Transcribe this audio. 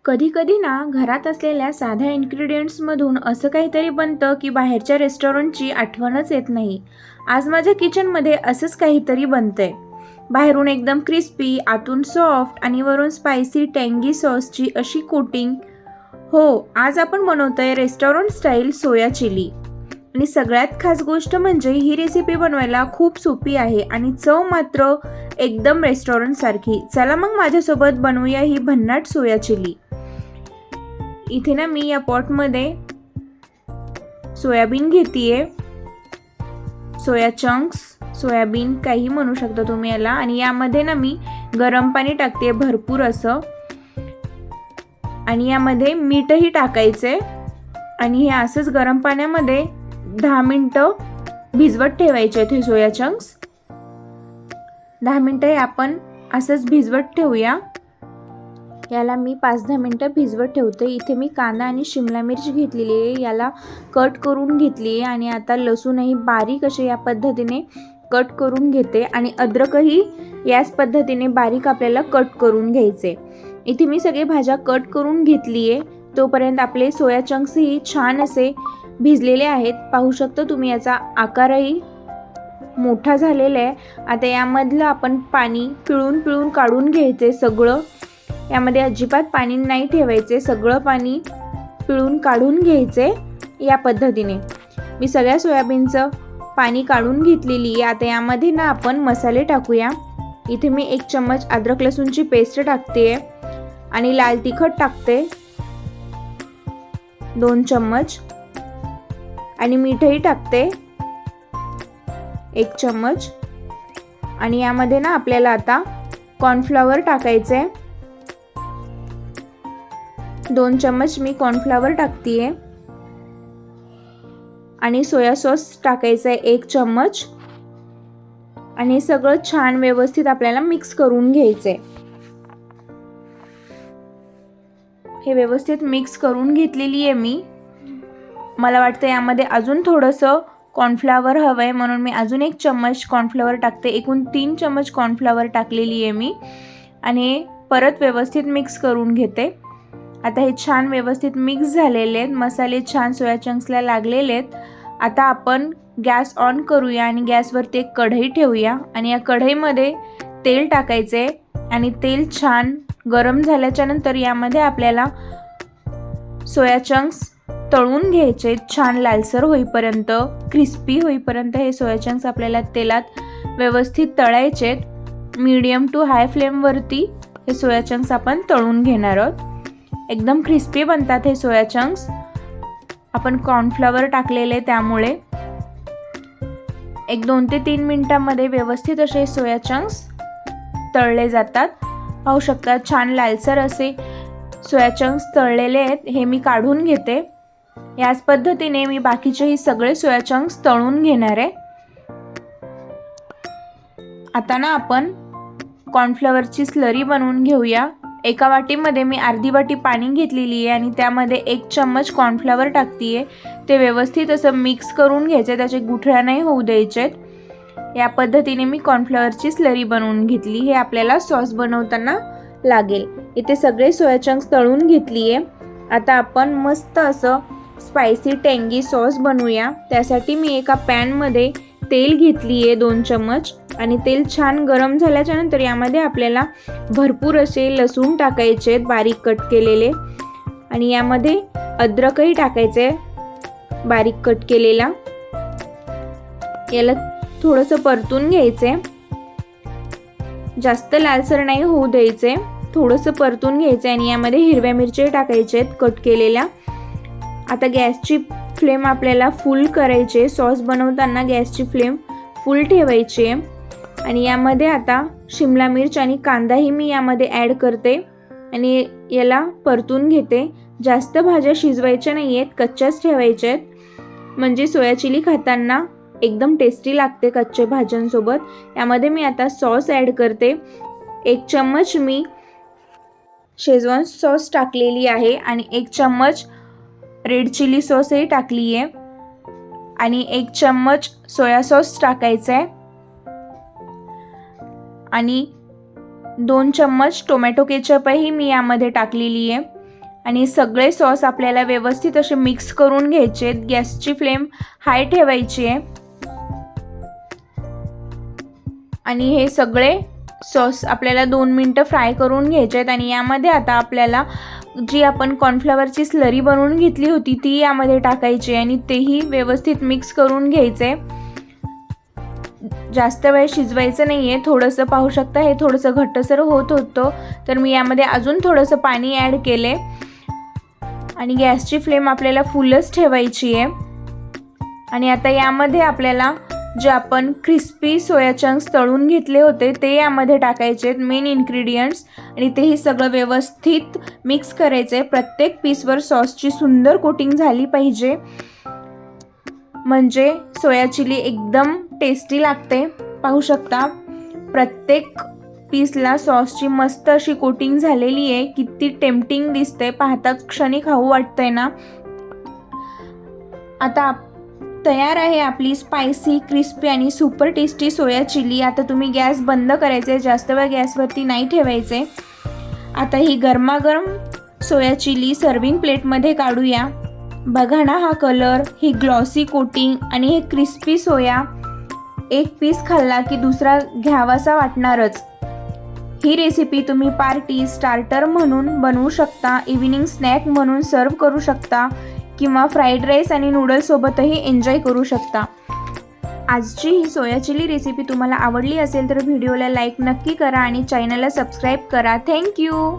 कधी-कधी ना घरात असलेल्या साध्या इन्ग्रेडियंट्समधून असं काहीतरी बनतं की बाहेरच्या रेस्टॉरंटची आठवणच येत नाही. आज माझ्या किचनमध्ये असंच काहीतरी बनतंय. बाहेरून एकदम क्रिस्पी, आतून सॉफ्ट आणि वरून स्पायसी टँगी सॉसची अशी कोटिंग. हो, आज आपण बनवतोय रेस्टॉरंट स्टाईल सोया चिली. आणि सगळ्यात खास गोष्ट म्हणजे ही रेसिपी बनवायला खूप सोपी आहे आणि चव मात्र एकदम रेस्टॉरंटसारखी. चला मग माझ्यासोबत बनवूया ही भन्नाट सोया चिली. इथे ना मी या पॉटमध्ये सोयाबीन घेतीये, सोया चंक्स, सोयाबीन काही म्हणू शकता तुम्ही याला. आणि यामध्ये ना मी गरम पाणी टाकते भरपूर असं. आणि यामध्ये मीठही टाकायचे आणि हे असंच गरम पाण्यामध्ये 10 मिनिटं भिजवत ठेवायचे हे सोया चंक्स. 10 मिनिटं आपण असंच भिजवत ठेवूया. याला मी 5-10 मिनिटं भिजवत ठेवते. इथे मी कांदा आणि शिमला मिरची घेतलेली आहे, याला कट करून घेतली आहे. आणि आता लसूणही बारीक असे या पद्धतीने कट करून घेते आणि अद्रकही याच पद्धतीने बारीक आपल्याला कट करून घ्यायचे. इथे मी सगळे भाज्या कट करून घेतली आहे. तोपर्यंत आपले सोया चंक्सही छान असे भिजलेले आहेत. पाहू शकता तुम्ही याचा आकारही मोठा झालेला आहे. आता यामधलं आपण पाणी पिळून काढून घ्यायचे सगळं. यामध्ये अजिबात पाणी नाही ठेवायचे, सगळं पाणी पिळून काढून घ्यायचे. या पद्धतीने मी सगळ्या सोयाबीनचं पाणी काढून घेतलेली आहे. आता यामध्ये ना आपण मसाले टाकूया. इथे मी 1 चम्मच अद्रक लसूणची पेस्ट टाकते आणि लाल तिखट टाकते 2 चम्मच आणि मीठही टाकते 1 चम्मच. आणि यामध्ये ना आपल्याला आता कॉर्नफ्लॉवर टाकायचे 2 चम्मच मी कॉर्नफ्लॉवर टाकतीये. आणि सोया सॉस टाकायचा आहे 1 चम्मच. आणि सगळं छान व्यवस्थित आपल्याला मिक्स करून घ्यायचे. हे व्यवस्थित मिक्स करून घेतलेली आहे मी. मला वाटतं यामध्ये अजून थोडंसं कॉर्नफ्लॉवर हवं आहे, म्हणून मी अजून 1 चम्मच कॉर्नफ्लॉवर टाकते. एकूण 3 चम्मच कॉर्नफ्लॉवर टाकलेली आहे मी. आणि परत व्यवस्थित मिक्स करून घेते. आता हे छान व्यवस्थित मिक्स झालेले आहेत, मसाले छान सोया चंक्सला लागलेले आहेत. आता आपण गॅस ऑन करूया आणि गॅसवरती एक कढई ठेवूया. आणि या कढईमध्ये तेल टाकायचे आणि तेल छान गरम झाल्याच्या नंतर यामध्ये आपल्याला सोया चंक्स तळून घ्यायचे छान लालसर होईपर्यंत, क्रिस्पी होईपर्यंत हे सोया चंक्स आपल्याला तेलात व्यवस्थित तळायचे. मीडियम टू हाय फ्लेमवरती हे सोया चंक्स आपण तळून घेणार आहोत. एकदम क्रिस्पी बनतात हे सोया चंक्स. आपण कॉर्नफ्लॉवर टाकलेले त्यामुळे 2 ते 3 मिनिटांमध्ये व्यवस्थित असे सोया चंक्स तळले जातात. पाहू शकता छान लालसर असे सोया चंक्स तळलेले आहेत. हे मी काढून घेते. याच पद्धतीने मी बाकीचेही सगळे सोया चंक्स तळून घेणार आहे. आता ना आपण कॉर्नफ्लॉवरची स्लरी बनवून घेऊया. एका वाटीमध्ये मी अर्धी वाटी पाणी घेतलेली आहे आणि त्यामध्ये 1 चम्मच कॉर्नफ्लॉवर टाकतीये. ते व्यवस्थित असं मिक्स करून घ्यायचे, त्याचे गुठळ्या नाही होऊ द्यायचेत. या पद्धतीने मी कॉर्नफ्लॉवरची स्लरी बनवून घेतली. हे आपल्याला सॉस बनवताना लागेल. इथे सगळे सोया चंक्स तळून घेतली आहे. आता आपण मस्त असं स्पायसी टँगी सॉस बनवूया. त्यासाठी मी एका पॅनमध्ये तेल घेतली आहे 2 चम्मच. आणि तेल छान गरम झाल्याच्या नंतर यामध्ये आपल्याला भरपूर असे लसूण टाकायचे बारीक कट केलेले. आणि यामध्ये अद्रकही टाकायचे बारीक कट केलेला. याला थोडंसं परतून घ्यायचे, जास्त लालसर नाही होऊ द्यायचे, थोडंसं परतून घ्यायचे. आणि यामध्ये हिरव्या मिरच्या टाकायचे कट केलेल्या. आता गॅसची फ्लेम आपल्याला फुल करायचे. सॉस बनवताना गॅसची फ्लेम फुल ठेवायची आहे. आणि यामध्ये आता शिमला मिर्च आणि कांदाही मी यामध्ये ॲड करते आणि याला परतून घेते. जास्त भाज्या शिजवायच्या नाही आहेत, कच्च्याच ठेवायच्या आहेत, म्हणजे सोया चिली खाताना एकदम टेस्टी लागते कच्च्या भाज्यांसोबत. यामध्ये मी आता सॉस ॲड करते. 1 चम्मच मी शेजवान सॉस टाकलेली आहे आणि 1 चम्मच रेड चिली सॉसही टाकली आहे. आणि 1 चम्मच सोया सॉस टाकायचा आहे. आणि 2 चम्मच टोमॅटो केचपही मी यामध्ये टाकलेली आहे. आणि सगळे सॉस आपल्याला व्यवस्थित असे मिक्स करून घ्यायचे आहेत. गॅसची फ्लेम हाय ठेवायची आहे आणि हे सगळे सॉस आपल्याला 2 मिनटं फ्राय करून घ्यायचे आहेत. आणि यामध्ये आता आपल्याला जी आपण कॉर्नफ्लॉवरची स्लरी बनवून घेतली होती ती यामध्ये टाकायची आणि तेही व्यवस्थित मिक्स करून घ्यायचे. जास्त वेळ शिजवायचं नाही आहे. थोडंसं पाहू शकता हे थोडंसं घट्टसर होत होतं, तर मी यामध्ये अजून थोडंसं पाणी ॲड केले आणि गॅसची फ्लेम आपल्याला फुलच ठेवायची आहे. आणि आता यामध्ये आपल्याला जे आपण क्रिस्पी सोया चंक्स तळून घेतले होते ते यामध्ये टाकायचे आहेत, मेन इन्ग्रेडियंट्स. आणि तेही सगळं व्यवस्थित मिक्स करायचं आहे. प्रत्येक पीसवर सॉसची सुंदर कोटिंग झाली पाहिजे, म्हणजे सोया चिली एकदम टेस्टी लागते. पाहू शकता प्रत्येक पीसला सॉसची मस्त अशी कोटिंग झालेली आहे. किती टेम्पटिंग दिसते, पाहताच क्षणी खाऊ वाटतंय ना. आता तयार आहे आपली स्पायसी, क्रिस्पी आणि सुपर टेस्टी सोया चिली. आता तुम्ही गॅस बंद करायचे, जास्त वेळ गॅसवरती नाही ठेवायचे. आता ही गरमागरम सोया चिली सर्विंग प्लेटमध्ये काढूया. बघा ना हा कलर, ही ग्लॉसी कोटिंग आणि हे क्रिस्पी सोया. एक पीस खाल्ला की दुसरा घ्यावासा वाटणारच. ही रेसिपी तुम्ही पार्टी स्टार्टर म्हणून बनवू शकता, इव्हिनिंग स्नॅक म्हणून सर्व करू शकता किंवा फ्राईड राईस आणि नूडल्ससोबतही एन्जॉय करू शकता. आजची ही सोया चिली रेसिपी तुम्हाला आवडली असेल तर व्हिडिओला लाईक नक्की करा आणि चॅनलला सबस्क्राईब करा. थँक्यू.